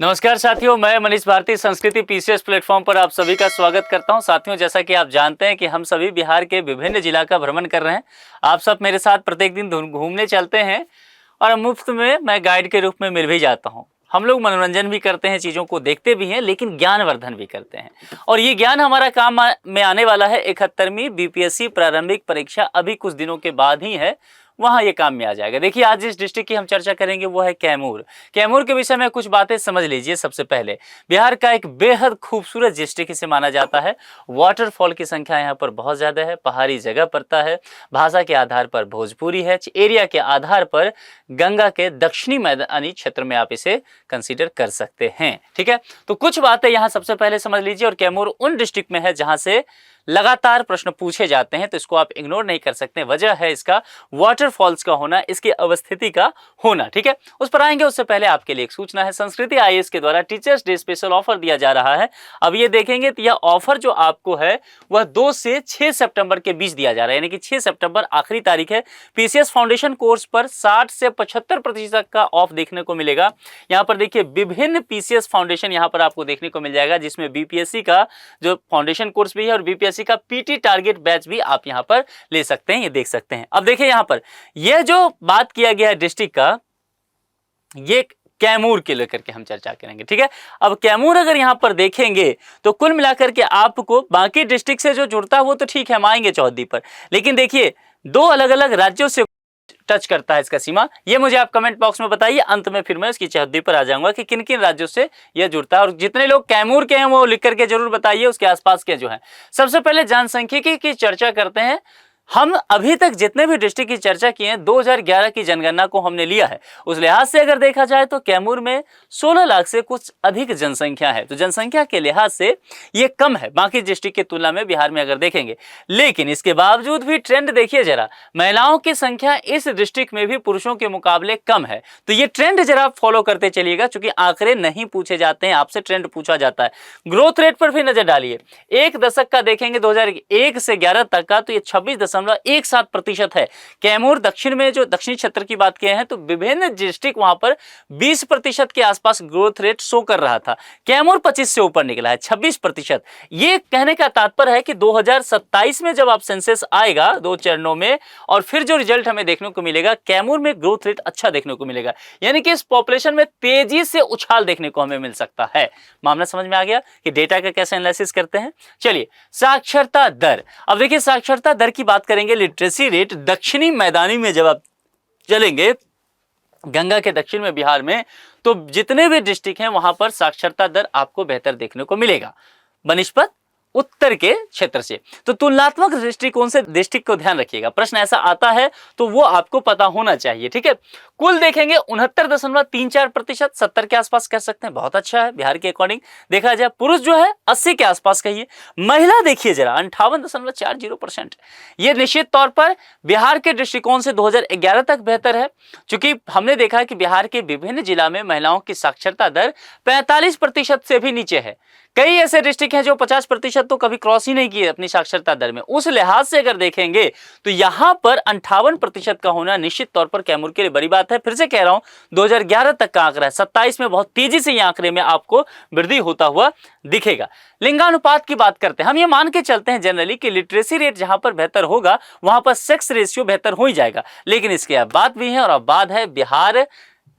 नमस्कार साथियों, मैं मनीष भारती संस्कृति पीसीएस प्लेटफॉर्म पर आप सभी का स्वागत करता हूं। साथियों, जैसा कि आप जानते हैं कि हम सभी बिहार के विभिन्न जिला का भ्रमण कर रहे हैं। आप सब मेरे साथ प्रत्येक दिन घूमने चलते हैं और मुफ्त में मैं गाइड के रूप में मिल भी जाता हूं। हम लोग मनोरंजन भी करते हैं, चीज़ों को देखते भी हैं, लेकिन ज्ञानवर्धन भी करते हैं। और ये ज्ञान हमारा काम में आने वाला है 71वीं बीपीएससी प्रारंभिक परीक्षा अभी कुछ दिनों के बाद ही है, वहाँ ये काम में आ जाएगा। देखिए, आज जिस डिस्ट्रिक्ट की हम चर्चा करेंगे वो है कैमूर। कैमूर के विषय में कुछ बातें समझ लीजिए। सबसे पहले, बिहार का एक बेहद खूबसूरत डिस्ट्रिक्ट इसे माना जाता है। वाटरफॉल की संख्या यहाँ पर बहुत ज़्यादा है, पहाड़ी जगह पड़ता है, भाषा के आधार पर भोजपुरी है, एरिया के आधार पर गंगा के दक्षिणी मैदानी क्षेत्र में आप इसे कंसीडर कर सकते हैं। ठीक है, तो कुछ बातें यहाँ सबसे पहले समझ लीजिए। और कैमूर उन डिस्ट्रिक्ट में है जहाँ से लगातार प्रश्न पूछे जाते हैं, तो इसको आप इग्नोर नहीं कर सकते। वजह है इसका वाटरफॉल्स का होना, इसकी अवस्थिति का होना। ठीक है, उस पर आएंगे। उससे पहले आपके लिए एक सूचना है। संस्कृति आईएएस के द्वारा टीचर्स डे स्पेशल ऑफर दिया जा रहा है। अब ये देखेंगे तो यह ऑफर जो आपको है वह 2 से 6 सितंबर के बीच दिया जा रहा है, यानी कि 6 सितंबर आखिरी तारीख है। पीसीएस फाउंडेशन कोर्स पर 60 से 75% का ऑफ देखने को मिलेगा। यहाँ पर देखिए, विभिन्न पीसीएस फाउंडेशन यहाँ पर आपको देखने को मिल जाएगा, जिसमें बीपीएससी का जो फाउंडेशन कोर्स भी है और बीपीएससी का पीटी टारगेट बैच भी आप यहां पर ले सकते हैं, ये देख सकते हैं। अब देखिए, यहां पर यह जो बात किया गया है डिस्ट्रिक्ट का, ये कैमूर के लेकर के हम चर्चा करेंगे। ठीक है, अब कैमूर अगर यहां पर देखेंगे तो कुल मिलाकर के आपको बाकी डिस्ट्रिक्ट से जो जुड़ता है वो तो ठीक है, हम आएंगे चौहद्दी पर, लेकिन देखिए 2 अलग अलग राज्यों से टच करता है इसका सीमा। ये मुझे आप कमेंट बॉक्स में बताइए, अंत में फिर मैं इसकी चौहद्दी पर आ जाऊंगा कि किन किन राज्यों से यह जुड़ता है। और जितने लोग कैमूर के हैं वो लिख करके जरूर बताइए, उसके आसपास के जो है। सबसे पहले जनसंख्यिकी की चर्चा करते हैं। हम अभी तक जितने भी डिस्ट्रिक्ट की चर्चा की है, 2011 की जनगणना को हमने लिया है। उस लिहाज से अगर देखा जाए तो कैमूर में 16 लाख से कुछ अधिक जनसंख्या है, तो जनसंख्या के लिहाज से ये कम है बाकी डिस्ट्रिक्ट की तुलना में बिहार में अगर देखेंगे। लेकिन इसके बावजूद भी ट्रेंड देखिए जरा, महिलाओं की संख्या इस डिस्ट्रिक्ट में भी पुरुषों के मुकाबले कम है। तो ये ट्रेंड जरा फॉलो करते चलिएगा, चूंकि आंकड़े नहीं पूछे जाते हैं, आपसे ट्रेंड पूछा जाता है। ग्रोथ रेट पर भी नजर डालिए। एक दशक का देखेंगे 2001 से 11 तक का, तो ये 26.17% है। कैमूर दक्षिण में जो दक्षिणी क्षेत्र की बात किए हैं, तो विभिन्न डिस्ट्रिक्ट वहां पर 20% के आसपास ग्रोथ रेट शो कर रहा था। कैमूर 25 से ऊपर निकला है, 26%। ये कहने का तात्पर्य है कि 2027 में जब आप सेंसस आएगा 2 चरणों में, और फिर जो रिजल्ट हमें देखने को मिलेगा, कैमूर में ग्रोथ रेट अच्छा देखने को मिलेगा, यानी कि इस पॉपुलेशन में तेजी से उछाल देखने को हमें मिल सकता है। मामला समझ में आ गया कि डेटा का कैसे एनालिसिस करते हैं। चलिए, साक्षरता दर। अब देखिए, साक्षरता दर की बात करेंगे। लिटरेसी रेट दक्षिणी मैदानी में जब आप चलेंगे, गंगा के दक्षिण में बिहार में, तो जितने भी डिस्ट्रिक्ट हैं वहां पर साक्षरता दर आपको बेहतर देखने को मिलेगा बनिस्पत उत्तर के क्षेत्र से। तो तुलनात्मक दृष्टिकोण से डिस्ट्रिक्ट को ध्यान रखिएगा, प्रश्न ऐसा आता है तो वो आपको पता होना चाहिए। ठीक है, कुल देखेंगे 69.34%, 70 के आसपास कह सकते हैं, बहुत अच्छा है बिहार के अकॉर्डिंग देखा जाए। पुरुष जो है 80 के आसपास कहिए। महिला देखिए जरा 58.40%। ये निश्चित तौर पर बिहार के दृष्टिकोण से 2011 तक बेहतर है, चूंकि हमने देखा है कि बिहार के विभिन्न जिला में महिलाओं की साक्षरता दर 45% से भी नीचे है। कई ऐसे डिस्ट्रिक्ट हैं जो 50% तो कभी क्रॉस ही नहीं किए अपनी साक्षरता दर में। उस लिहाज से अगर देखेंगे तो यहां पर 58% का होना निश्चित तौर पर कैमूर के लिए बड़ी बात है। फिर से कह रहा हूं, 2011 तक का आंकड़ा है, 27 में बहुत तेजी से ये आंकड़े में आपको वृद्धि होता हुआ दिखेगा। लिंगानुपात की बात करते हैं, हम ये मान के चलते हैं जनरली कि लिटरेसी रेट जहां पर बेहतर होगा वहां पर सेक्स रेशियो बेहतर हो ही जाएगा। लेकिन इसके अब बात भी है, और अब बात है बिहार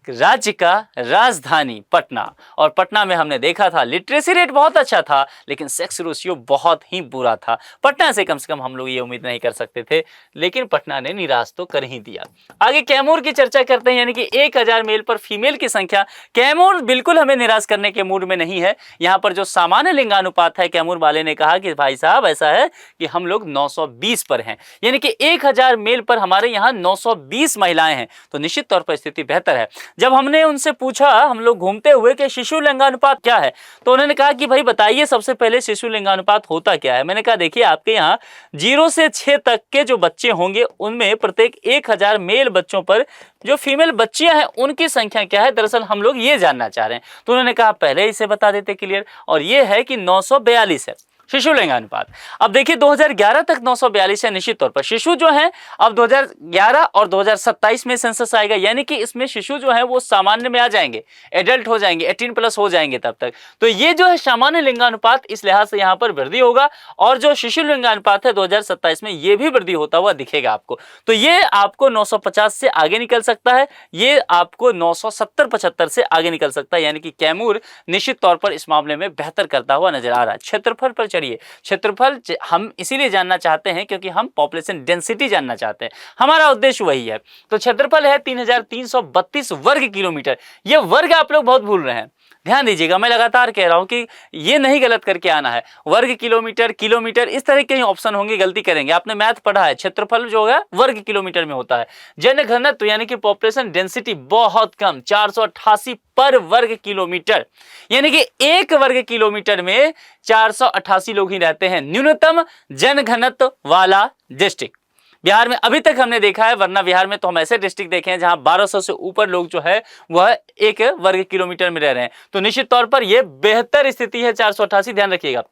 राज्य का राजधानी पटना। और पटना में हमने देखा था लिटरेसी रेट बहुत अच्छा था, लेकिन सेक्स रेशियो बहुत ही बुरा था। पटना से कम हम लोग ये उम्मीद नहीं कर सकते थे, लेकिन पटना ने निराश तो कर ही दिया। आगे कैमूर की चर्चा करते हैं, यानी कि 1000 मेल पर फीमेल की संख्या। कैमूर बिल्कुल हमें निराश करने के मूड में नहीं है। यहाँ पर जो सामान्य लिंगानुपात है, कैमूर वाले ने कहा कि भाई साहब ऐसा है कि हम लोग 920 पर हैं, यानी कि 1000 मेल पर हमारे यहाँ 920 महिलाएं हैं। तो निश्चित तौर पर स्थिति बेहतर है। जब हमने उनसे पूछा, हम लोग घूमते हुए, कि शिशु लिंगानुपात क्या है, तो उन्होंने कहा कि भाई बताइए सबसे पहले शिशु लिंगानुपात होता क्या है। मैंने कहा देखिए, आपके यहाँ 0 से 6 तक के जो बच्चे होंगे उनमें प्रत्येक 1000 मेल बच्चों पर जो फीमेल बच्चियां हैं उनकी संख्या क्या है, दरअसल हम लोग ये जानना चाह रहे हैं। तो उन्होंने कहा पहले इसे बता देते क्लियर, और ये है कि 942 है। शिशु लिंगानुपात। अब देखिए 2011 तक 942 है निश्चित तौर पर। शिशु जो है अब 2011 और 2027 में सेंसस आएगा, यानी कि इसमें शिशु जो है वो सामान्य में आ जाएंगे, एडल्ट हो जाएंगे, 18+ हो जाएंगे तब तक। तो ये जो है सामान्य लिंगानुपात, इस लिहाज से यहाँ पर वृद्धि होगा। और जो शिशु लिंगानुपात है 2027 में ये भी वृद्धि होता हुआ दिखेगा आपको। तो ये आपको 950 से आगे निकल सकता है, ये आपको 970-75 से आगे निकल सकता है, यानी कि कैमूर निश्चित तौर पर इस मामले में बेहतर करता हुआ नजर आ रहा है। क्षेत्रफल पर चढ़िए, क्षेत्रफल हम इसीलिए जानना चाहते हैं क्योंकि हम पॉपुलेशन डेंसिटी जानना चाहते हैं, हमारा उद्देश्य वही है। तो क्षेत्रफल है 3332 वर्ग किलोमीटर। ये वर्ग आप लोग बहुत भूल रहे हैं, ध्यान दीजिएगा, मैं लगातार कह रहा हूं कि ये नहीं गलत करके आना है। वर्ग किलोमीटर, किलोमीटर, इस तरह के ही ऑप्शन होंगे, गलती करेंगे। आपने मैथ पढ़ा है, क्षेत्रफल जो है वर्ग किलोमीटर में होता है। जनघनत्व यानी कि पॉपुलेशन डेंसिटी बहुत कम, 488 पर वर्ग किलोमीटर, यानी कि एक वर्ग किलोमीटर में 488 लोग ही रहते हैं, न्यूनतम जनघनत्व वाला डिस्ट्रिक्ट बिहार में अभी तक हमने देखा है। वरना बिहार में तो हम ऐसे डिस्ट्रिक्ट देखे हैं जहां 1200 से ऊपर लोग जो है वह एक वर्ग किलोमीटर में रह रहे हैं। तो निश्चित तौर पर यह बेहतर स्थिति है 488, ध्यान रखिएगा।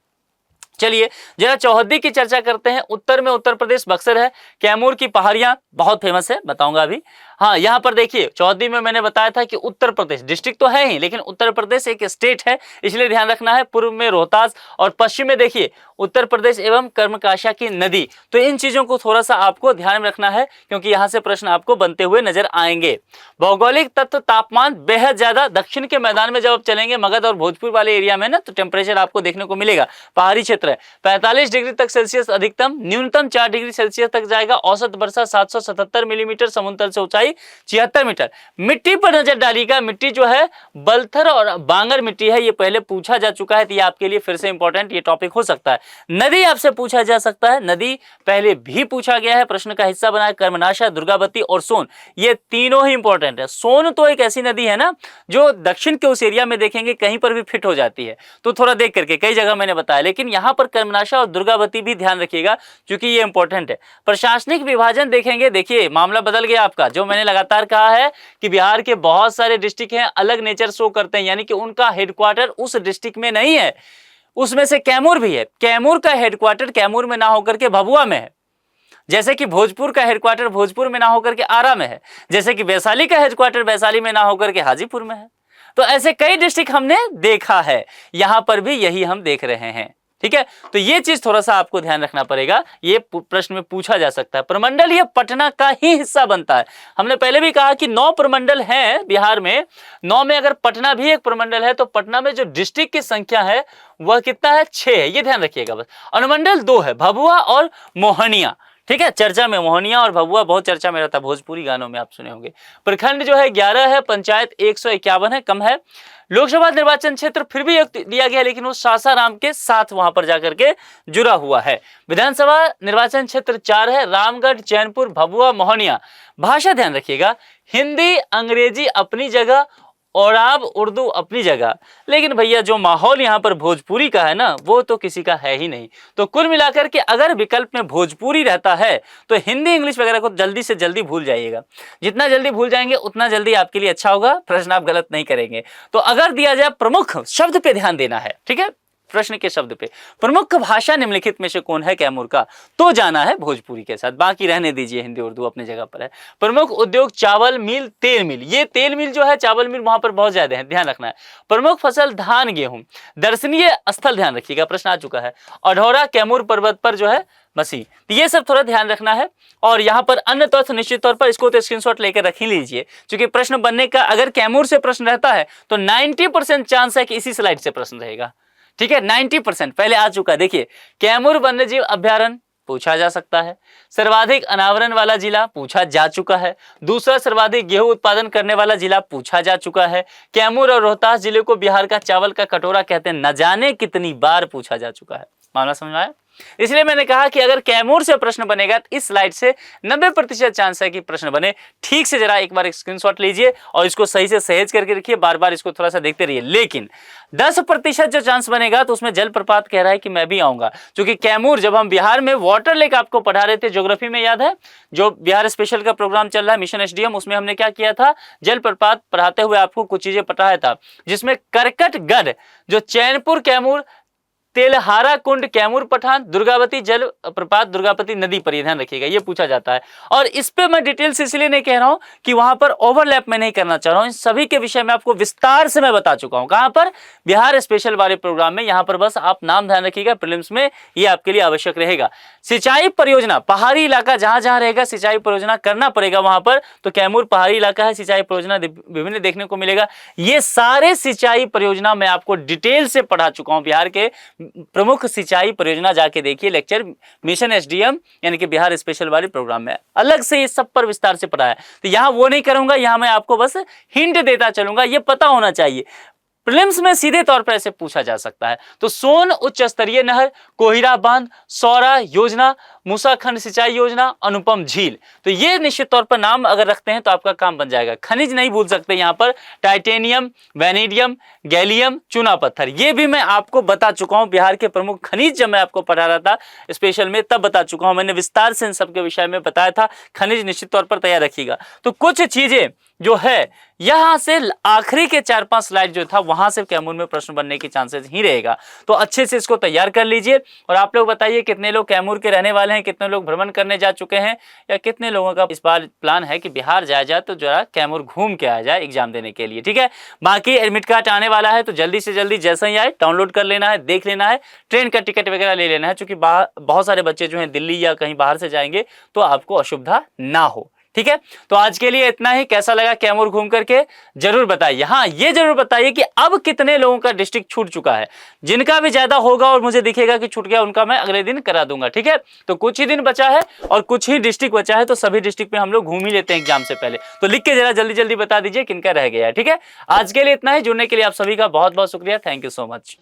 चलिए जरा चौहद्दी की चर्चा करते हैं। उत्तर में उत्तर प्रदेश बक्सर है, कैमूर की पहाड़ियां बहुत फेमस है, बताऊंगा अभी। हाँ, यहां पर देखिए चौहद्दी में मैंने बताया था कि उत्तर प्रदेश डिस्ट्रिक्ट तो है ही, लेकिन उत्तर प्रदेश एक स्टेट है, इसलिए ध्यान रखना है। पूर्व में रोहतास और पश्चिम में देखिए उत्तर प्रदेश एवं कर्मकाशा की नदी। तो इन चीजों को थोड़ा सा आपको ध्यान में रखना है क्योंकि यहां से प्रश्न आपको बनते हुए नजर आएंगे। भौगोलिक तत्व तापमान बेहद ज्यादा, दक्षिण के मैदान में जब आप चलेंगे मगध और भोजपुर वाले एरिया में ना, तो टेम्परेचर आपको देखने को मिलेगा। पहाड़ी क्षेत्र है, 45 डिग्री तक सेल्सियस अधिकतम, न्यूनतम 4 डिग्री सेल्सियस तक जाएगा। औसत वर्षा 777 मिलीमीटर, समुद्र से ऊंचाई 76 मीटर। मिट्टी पर नजर डालिएगा, मिट्टी जो है बलथर और बांगर मिट्टी है, ये पहले पूछा जा चुका है, तो ये आपके लिए फिर से इंपॉर्टेंट ये टॉपिक हो सकता है। नदी आपसे पूछा जा सकता है, नदी पहले भी पूछा गया है, प्रश्न का हिस्सा बना है। कर्मनाशा, दुर्गावती और सोन, ये तीनों ही इंपॉर्टेंट है। सोन तो एक ऐसी नदी है ना जो दक्षिण के उस एरिया में देखेंगे कहीं पर भी फिट हो जाती है, तो थोड़ा देख करके, कई जगह मैंने बताया, लेकिन यहां पर कर्मनाशा और दुर्गावती भी ध्यान रखिएगा क्योंकि ये इंपॉर्टेंट है। प्रशासनिक विभाजन देखेंगे, देखिए मामला बदल गया आपका। जो मैंने लगातार कहा है कि बिहार के बहुत सारे डिस्ट्रिक्ट हैं, अलग नेचर शो करते हैं, यानी कि उनका हेडक्वार्टर उस डिस्ट्रिक्ट में नहीं है। उसमें से कैमूर भी है, कैमूर का हेडक्वार्टर कैमूर में ना होकर के भभुआ में है। जैसे कि भोजपुर का हेडक्वार्टर भोजपुर में ना होकर के आरा में है। जैसे कि वैशाली का हेडक्वार्टर वैशाली में ना होकर के हाजीपुर में है। तो ऐसे कई डिस्ट्रिक्ट हमने देखा है, यहां पर भी यही हम देख रहे हैं, ठीक है। तो ये चीज थोड़ा सा आपको ध्यान रखना पड़ेगा, ये प्रश्न में पूछा जा सकता है। प्रमंडल ये पटना का ही हिस्सा बनता है। हमने पहले भी कहा कि 9 प्रमंडल हैं बिहार में, 9 में अगर पटना भी एक प्रमंडल है तो पटना में जो डिस्ट्रिक्ट की संख्या है वह कितना है, 6 है, ये ध्यान रखिएगा बस। अनुमंडल 2 है, भभुआ और मोहनिया, ठीक है। चर्चा में मोहनिया और भभुआ बहुत चर्चा में रहता है, भोजपुरी गानों में आप सुने होंगे। प्रखंड जो है 11 है, पंचायत 151 है, कम है। लोकसभा निर्वाचन क्षेत्र फिर भी एक दिया गया, लेकिन वो सासाराम के साथ वहां पर जाकर के जुड़ा हुआ है। विधानसभा निर्वाचन क्षेत्र 4 है, रामगढ़, चैनपुर, भभुआ, मोहनिया। भाषा ध्यान रखिएगा, हिंदी अंग्रेजी अपनी जगह और आप उर्दू अपनी जगह, लेकिन भैया जो माहौल यहाँ पर भोजपुरी का है ना, वो तो किसी का है ही नहीं। तो कुल मिलाकर के अगर विकल्प में भोजपुरी रहता है तो हिंदी इंग्लिश वगैरह को जल्दी से जल्दी भूल जाइएगा। जितना जल्दी भूल जाएंगे उतना जल्दी आपके लिए अच्छा होगा, प्रश्न आप गलत नहीं करेंगे। तो अगर दिया जाए प्रमुख शब्द पे ध्यान देना है, ठीक है, प्रश्न के शब्द पे प्रमुख भाषा निम्नलिखित में से कौन है कैमूर का, तो जाना है भोजपुरी के साथ, बाकी रहने दीजिए, हिंदी उर्दू अपनी जगह पर है। प्रमुख उद्योग चावल मिल, तेल मिल, ये तेल मिल जो है, चावल मिल वहां पर बहुत ज्यादा है, ध्यान रखना है। प्रमुख फसल धान गेहूं। दर्शनीय स्थल ध्यान रखिएगा, प्रश्न आ चुका है, अढौरा कैमूर पर्वत पर जो है मसी, तो ये सब थोड़ा ध्यान रखना है। और यहाँ पर अन्य तथ्य निश्चित तौर पर इसको तो स्क्रीनशॉट लेकर रख ही लीजिए, क्योंकि प्रश्न बनने का अगर कैमूर से प्रश्न रहता है तो 90% चांस है कि इसी स्लाइड से प्रश्न रहेगा, ठीक है। 90% पहले आ चुका है। देखिए कैमूर वन्यजीव अभ्यारण्य पूछा जा सकता है। सर्वाधिक अनावरण वाला जिला पूछा जा चुका है। दूसरा सर्वाधिक गेहूं उत्पादन करने वाला जिला पूछा जा चुका है। कैमूर और रोहतास जिले को बिहार का चावल का कटोरा कहते हैं, न जाने कितनी बार पूछा जा चुका है। मामला समझ में आया? इसलिए मैंने कहा कि अगर कैमूर से प्रश्न बनेगा तो इस स्लाइड से 90% चांस है कि प्रश्न बने। ठीक से जरा एक बार स्क्रीनशॉट लीजिए और इसको सही से सहेज करके रखिए, बार बार इसको थोड़ा सा देखते रहिए। लेकिन 10% जो चांस बनेगा तो उसमें जलप्रपात कह रहा है कि मैं भी आऊंगा, क्योंकि कैमूर जब हम बिहार में वाटर लेक आपको पढ़ा रहे थे ज्योग्राफी में, याद है, जो बिहार स्पेशल का प्रोग्राम चल रहा है मिशन एसडीएम, उसमें हमने क्या किया था, जलप्रपात पढ़ाते हुए आपको कुछ चीजें पढ़ाया था, जिसमें करकटगढ़ जो चैनपुर कैमूर तेलहारा कुंड कैमूर पठान, दुर्गावती जल प्रपात दुर्गावती नदी पर, ध्यान रखिएगा ये पूछा जाता है। और इस पे मैं डिटेल्स इसलिए नहीं कह रहा हूं कि वहां पर ओवरलैप में नहीं करना चाह रहा हूं, इन सभी के विषय में आपको विस्तार से मैं बता चुका हूं। कहां पर? बिहार स्पेशल वाले प्रोग्राम में। यहां पर बस आप नाम ध्यान रखिएगा, प्रीलिम्स में ये आपके लिए आवश्यक रहेगा। सिंचाई परियोजना, पहाड़ी इलाका जहां जहां रहेगा सिंचाई परियोजना करना पड़ेगा वहां पर, तो कैमूर पहाड़ी इलाका है, सिंचाई परियोजना विभिन्न देखने को मिलेगा। ये सारे सिंचाई परियोजना मैं आपको डिटेल से पढ़ा चुका हूं। बिहार के प्रमुख सिंचाई परियोजना जाके देखिए, लेक्चर मिशन एसडीएम यानी कि बिहार स्पेशल वाले प्रोग्राम में अलग से ये सब पर विस्तार से पढ़ा है। तो यहां वो नहीं करूंगा, यहां मैं आपको बस हिंट देता चलूंगा, ये पता होना चाहिए। प्रीलिम्स में सीधे तौर पर ऐसे पूछा जा सकता है। तो सोन उच्च स्तरीय नहर, कोहिरा बांध, सौरा योजना, मूसाखंड सिंचाई योजना, अनुपम झील, तो ये निश्चित तौर पर नाम अगर रखते हैं तो आपका काम बन जाएगा। खनिज नहीं भूल सकते यहां पर, टाइटेनियम, वैनेडियम, गैलियम, चूना पत्थर, ये भी मैं आपको बता चुका हूं। बिहार के प्रमुख खनिज जब मैं आपको पढ़ा रहा था स्पेशल में तब बता चुका हूं, मैंने विस्तार से इन सबके विषय में बताया था। खनिज निश्चित तौर पर तैयार रखिएगा। तो कुछ चीजें जो है यहां से आखिरी के 4-5 स्लाइड जो था वहां से कैमूर में प्रश्न बनने की चांसेस ही रहेगा, तो अच्छे से इसको तैयार कर लीजिए। और आप लोग बताइए कितने लोग कैमूर के रहने वाले हैं, कितने लोग भ्रमण करने जा चुके हैं, या कितने लोगों का इस बार प्लान है कि बिहार जाया जाए तो जरा कैमूर घूम के आया जाए एग्जाम देने के लिए, ठीक है। बाकी एडमिट कार्ड आने वाला है तो जल्दी से जल्दी जैसे ही आए डाउनलोड कर लेना है, देख लेना है, ट्रेन का टिकट वगैरह ले लेना है, क्योंकि बहुत सारे बच्चे जो हैं दिल्ली या कहीं बाहर से जाएंगे तो आपको असुविधा ना हो, ठीक है। तो आज के लिए इतना ही। कैसा लगा कैमूर घूम करके जरूर बताइए। हाँ, ये जरूर बताइए कि अब कितने लोगों का डिस्ट्रिक्ट छूट चुका है। जिनका भी ज्यादा होगा और मुझे दिखेगा कि छूट गया उनका मैं अगले दिन करा दूंगा, ठीक है। तो कुछ ही दिन बचा है और कुछ ही डिस्ट्रिक्ट बचा है, तो सभी डिस्ट्रिक्ट में हम लोग घूम ही लेते हैं एग्जाम से पहले। तो लिख के जरा जल्दी जल्दी बता दीजिए किनका रह गया है, ठीक है। आज के लिए इतना ही। जुड़ने के लिए आप सभी का बहुत बहुत शुक्रिया। Thank you so much.